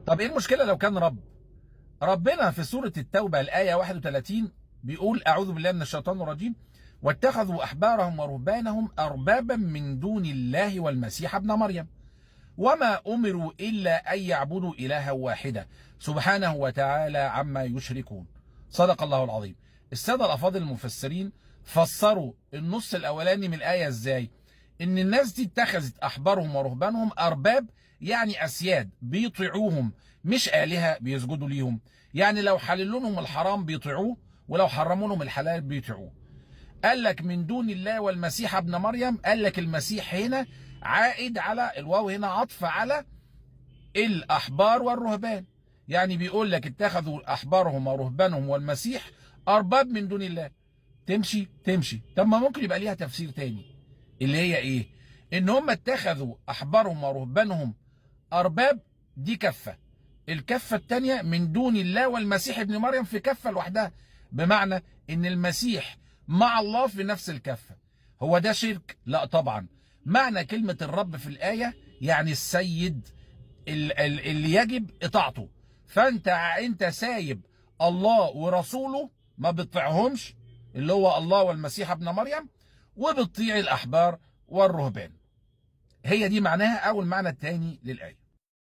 طب ايه المشكلة لو كان رب؟ ربنا في سورة التوبة الآية 31 بيقول أعوذ بالله من الشيطان الرجيم: واتخذوا أحبارهم ورهبانهم أربابا من دون الله والمسيح ابن مريم وما أمروا إلا أن يعبدوا إلها واحدا سبحانه وتعالى عما يشركون. صدق الله العظيم. السادة الأفاضل المفسرين فسروا النص الأولاني من الآية إزاي؟ إن الناس دي اتخذت أحبارهم ورهبانهم أرباب، يعني أسياد بيطيعوهم، مش آلهة بيسجدوا ليهم. يعني لو حللوا لهم الحرام بيطيعوه، ولو حرموا لهم الحلال بيطيعوه. قال لك من دون الله والمسيح ابن مريم، قال لك المسيح هنا عائد على الواو، هنا عطف على الأحبار والرهبان. يعني بيقول لك اتخذوا أحبارهم ورهبانهم والمسيح أرباب من دون الله. تمشي. طب ما ممكن يبقى ليها تفسير تاني، اللي هي ايه؟ ان هم اتخذوا احبارهم ورهبانهم ارباب، دي كفه. الكفه الثانيه من دون الله والمسيح ابن مريم في كفه لوحدها، بمعنى ان المسيح مع الله في نفس الكفه. هو ده شرك؟ لا طبعا. معنى كلمه الرب في الايه يعني السيد اللي يجب اطاعته. فانت سايب الله ورسوله، ما بتطيعهمش، اللي هو الله والمسيح ابن مريم، وبتطيع الأحبار والرهبان. هي دي معناها، أو المعنى الثاني للآية.